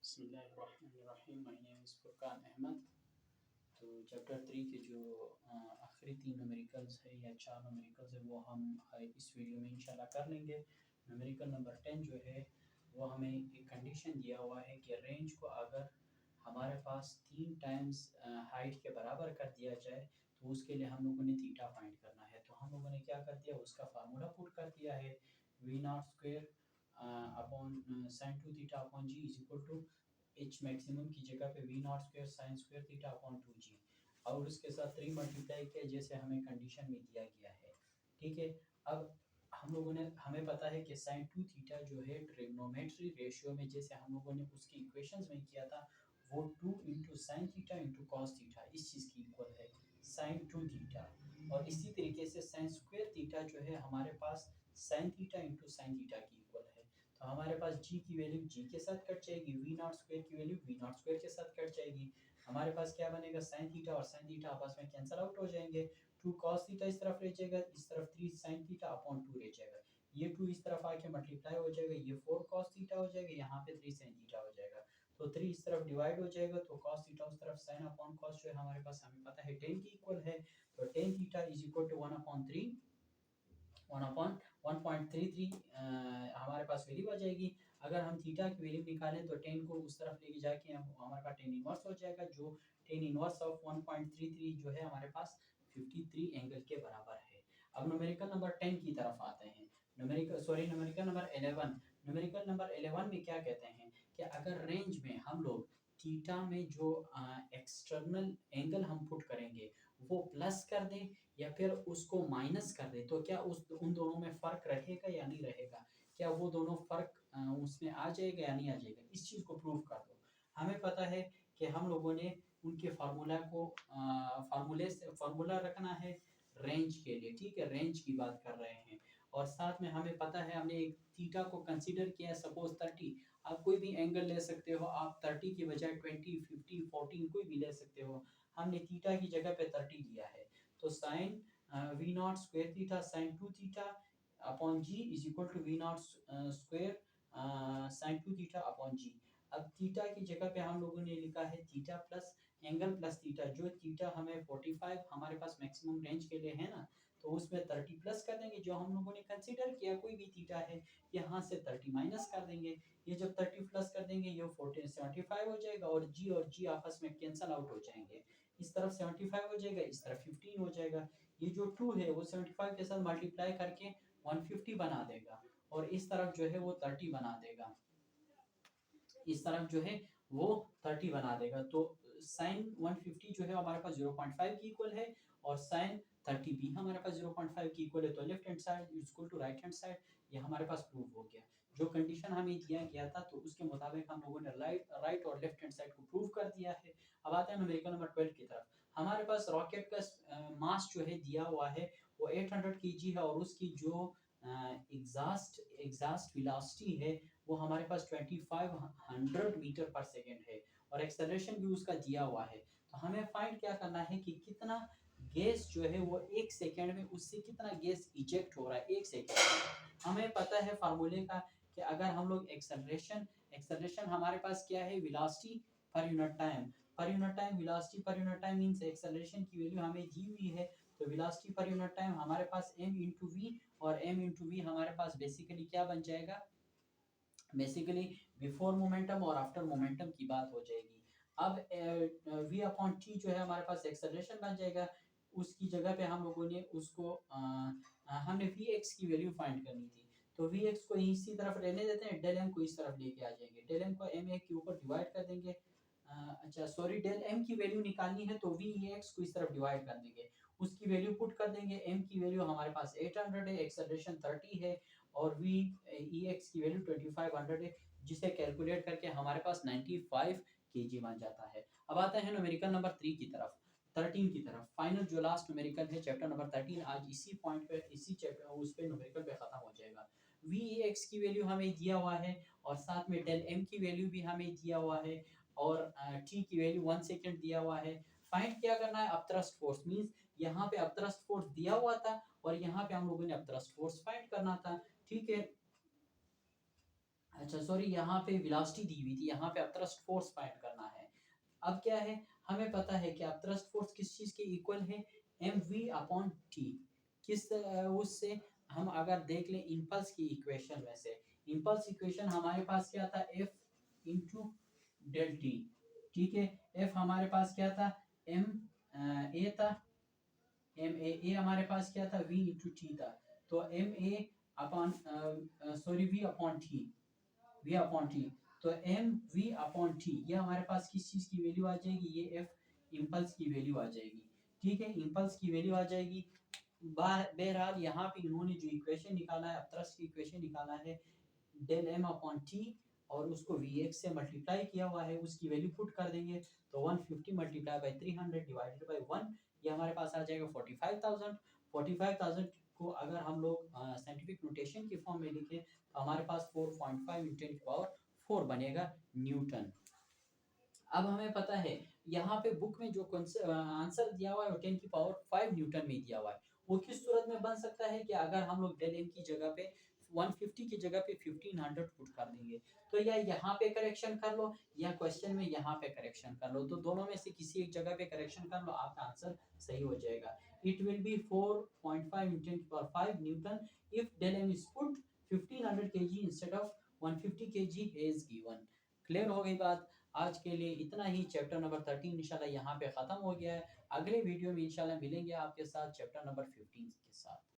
बिस्मिल्लाहिर्रहमानिर्रहीम। My name is Furqan Ahmad. तो chapter 3 के जो आखिरी 3 न्यूमेरिकल्स है या 4 न्यूमेरिकल्स है वो हम इस वीडियो में इंशाल्लाह कर लेंगे। न्यूमेरिकल नंबर 10 जो है वो हमें एक कंडीशन दिया हुआ है कि रेंज को अगर हमारे पास 3 टाइम्स हाइट के बराबर कर दिया जाए तो उसके लिए हम लोगों ने थीटा फाइंड करना है। तो हम लोगों ने क्या कर दिया, उसका फार्मूला पुट कर दिया है v naught square upon sine two theta upon ji is equal to H maximum की जगह पे v naught square sine square theta upon 2g और उसके साथ 3 मल्टीप्लाई किया जैसे हमें कंडीशन में दिया गया है। ठीक है, अब हम लोगों ने हमें पता है कि साइन 2 थीटा जो है ट्रिग्नोमेट्री रेशियो में जैसे हम लोगों ने उसकी इक्वेशंस में किया था वो 2 into sine theta into cos theta इस चीज़ की इक्वल है साइन 2 थीटा। और इसी तरीके से साइन स्क्वायर थीटा जो है हमारे पास sine theta into sine theta की इक्वल है। तो हमारे पास g की वैल्यू g के साथ कट जाएगी, वी नॉट स्क्वायर की वैल्यू वी नॉट स्क्वायर के साथ कट जाएगी। हमारे पास क्या बनेगा, साइन थीटा और साइन थीटा आपस में कैंसिल आउट हो जाएंगे। 2 cos थीटा इस तरफ रह जाएगा, इस तरफ 3 sin थीटा अपॉन 2 रह जाएगा। ये 2 इस तरफ आके मल्टीप्लाई हो जाएगा, ये 4 cos थीटा हो जाएगा, यहाँ पे 3 sin थीटा हो जाएगा। तो 3 इस तरफ डिवाइड हो जाएगा तो cos थीटा उस तरफ sin अपॉन cos जो है हमारे पास हमें पता है 10 की इक्वल है। तो tan theta is equal to 1/3 1/1.33 हमारे पास वैल्यू आ जाएगी। अगर हम थीटा की वैल्यू निकालें तो टेन को उस तरफ लेके जाके हमारे पास टेन इनवर्स हो जाएगा, जो टेन इनवर्स ऑफ 1.33 जो है हमारे पास 53 एंगल के बराबर है। अब न्यूमेरिकल नंबर 10 की तरफ आते हैं। Numerical number 11। न्यूमेरिकल नंबर 11 में क्या कहते हैं कि अगर रेंज में हम लोग थीटा में जो एक्सटर्नल एंगल हम पुट करेंगे वो प्लस कर दें या फिर उसको माइनस कर दे तो क्या उन दोनों में फ़र्क रहेगा या नहीं रहेगा, क्या वो दोनों फ़र्क उसमें आ जाएगा या नहीं आ जाएगा, इस चीज़ को प्रूव कर दो। हमें पता है कि हम लोगों ने उनके फार्मूला को फार्मूला रखना है रेंज के लिए। ठीक है, रेंज की बात कर रहे हैं और साथ में हमें पता है हमने एक थीटा को कंसीडर किया है सपोज 30। आप कोई भी एंगल ले सकते हो, आप 30 की बजाय 20 50 14 कोई भी ले सकते हो। हमने थीटा की जगह पे 30 लिया है तो sine V naught square theta sine 2 theta upon ji is equal to V naught square sine 2 theta upon G. अब थीटा की जगह पे हम लोगों ने लिखा है theta plus angle plus theta, जो थीटा हमें 45 हमारे पास मैक्सिमम रेंज के लिए है ना, तो उसमें 30 प्लस कर देंगे जो हम लोगों ने कंसीडर किया कोई भी थीटा है, यहाँ से 30 माइनस कर देंगे। ये जब 30 प्लस कर देंगे ये 40 75 हो जाएगा और जी आपस में कैंसल आउट हो जाएंगे। इस तरफ 75 हो जाएगा, इस तरफ 15 हो जाएगा। ये जो 2 है वो 75 के साथ मल्टीप्लाई करके 150 बना देगा और इस तरफ जो है वो 30 बना देगा, इस तरफ जो है वो 30 बना देगा। तो साइन 150 जो है हमारे पास 0.5 की इक्वल है और साइन 30 भी हमारे पास 0.5 की इक्वल है। तो left hand side is equal to right hand side, ये हमारे पास प्रूव हो गया। जो कंडीशन हमें दिया गया था तो उसके मुताबिक हम लोगों ने राइट और लेफ्ट हैंड साइड को प्रूव कर दिया है। अब आते हैं न्यूमेरिकल नंबर 12 की तरफ। हमारे पास रॉकेट का मास जो है दिया हुआ है वो 800 केजी है और उसकी जो एग्जॉस्ट वेलोसिटी है वो हमारे पास 2500 मीटर पर सेकेंड है और एक्सेलरेशन भी उसका दिया हुआ है। तो हमें फाइंड क्या करना है कि कितना गैस जो है वो एक सेकेंड में उससे कितना गैस इजेक्ट हो रहा है एक सेकेंड में। हमें पता है फार्मूले का कि अगर हम लोग एक्सेलरेशन हमारे पास क्या है, velocity per unit time, per unit time velocity per unit time means acceleration की वैल्यू हमें दी हुई है। तो वेलोसिटी पर यूनिट टाइम हमारे पास m इंटू वी और m इंटू वी हमारे पास बेसिकली क्या बन जाएगा, बेसिकली बिफोर मोमेंटम और आफ्टर मोमेंटम की बात हो जाएगी। अब v अपॉन टी जो है हमारे पास एक्सेलरेशन बन जाएगा, उसकी जगह पे हम लोगों ने उसको हमने वी एक्स की वैल्यू फाइंड करनी थी तो वी एक्स को इसी तरफ रहने देते हैं, डेल एम को इस तरफ लेके आ जाएंगे, डेल एम को एम ए के ऊपर डिवाइड कर देंगे। अच्छा सॉरी, डेल एम की वैल्यू निकालनी है तो वी एक्स को इस तरफ डिवाइड कर देंगे, उसकी वैल्यू पुट कर देंगे। एम की वैल्यू हमारे पास 800 है, एक्सेलरेशन 30 है और वी ई एक्स की वैल्यू 2500 है, जिसे कैलकुलेट करके हमारे पास 95 केजी बन जाता है। अब आते हैं न्यूमेरिकल नंबर 3 की तरफ, 13 की तरफ। फाइनल जो लास्ट न्यूमेरिकल है चैप्टर नंबर 13, आज इसी पॉइंट पे इसी चैप्टर उस पे न्यूमेरिकल पे खत्म हो जाएगा। वी एक्स की वैल्यू हमें दिया हुआ है और साथ में डेल एम की वैल्यू भी हमें दिया हुआ है और टी की वैल्यू 1 सेकंड दिया हुआ है। फाइंड क्या करना है, अपथ्रस्ट फोर्स, मींस यहाँ पे अपथ्रस्ट फोर्स दिया हुआ था और यहाँ पे हम लोगों ने अपथ्रस्ट फोर्स फाइंड करना था। ठीक है, अच्छा सॉरी, यहाँ पे वेलोसिटी दी हुई थी, यहाँ पे अब थ्रस्ट फोर्स फाइंड करना है। अब क्या है, हमें पता है कि अब थ्रस्ट फोर्स किस चीज़ के इक्वल है, mv अपॉन टी। किस उससे हम अगर देख लें इम्पल्स की इक्वेशन में से, इम्पल्स इक्वेशन हमारे पास क्या था, f इंटू डेल टी। ठीक है, f हमारे पास क्या था, m a था, ए हमारे पास क्या था, v इंटू टी था। तो m a upon sorry v upon t, v upon t. तो एम वी अपॉन टी ये हमारे पास किस चीज की वैल्यू आ जाएगी, ये एफ इम्पल्स की वैल्यू आ जाएगी। ठीक है, इम्पल्स की वैल्यू आ जाएगी। बहरहाल यहाँ पे इन्होंने जो इक्वेशन निकाला है, थ्रस्ट की इक्वेशन निकाला है, डेल एम अपॉन टी, और उसको वी एक्स से मल्टीप्लाई किया हुआ है, उसकी वैल्यू पुट कर देंगे तो 150 मल्टीप्लाई बाय 300 डिवाइडेड बाय 1, ये हमारे पास आ जाएगा 45,000। 45,000 को अगर हम लोग साइंटिफिक नोटेशन की फॉर्म में लिखें तो हमारे पास 4.5 × 10⁴ बनेगा न्यूटन। अब हमें पता है यहाँ पे बुक में जो आंसर दिया हुआ है वो 10⁵ न्यूटन में दिया हुआ है। वो किस सूरत में बन सकता है कि अगर हम लोग डेल एम की जगह पे 150 की जगह पे 1500 पुट कर देंगे, तो या यहाँ पे करेक्शन कर लो या क्वेश्चन में यहाँ पे करेक्शन कर लो, तो दोनों में से किसी एक जगह पे करेक्शन कर लो, आपका आंसर सही हो जाएगा। It will be 4.5 × 10⁵ Newton if del m is put 1500 kg instead of 150 kg is given। Clear हो गई बात। आज के लिए इतना ही। चैप्टर नंबर 13 इंशाल्लाह यहाँ पे ख़त्म हो गया है। अगले वीडियो में इंशाल्लाह मिलेंगे आपके साथ चैप्टर नंबर 15 के साथ।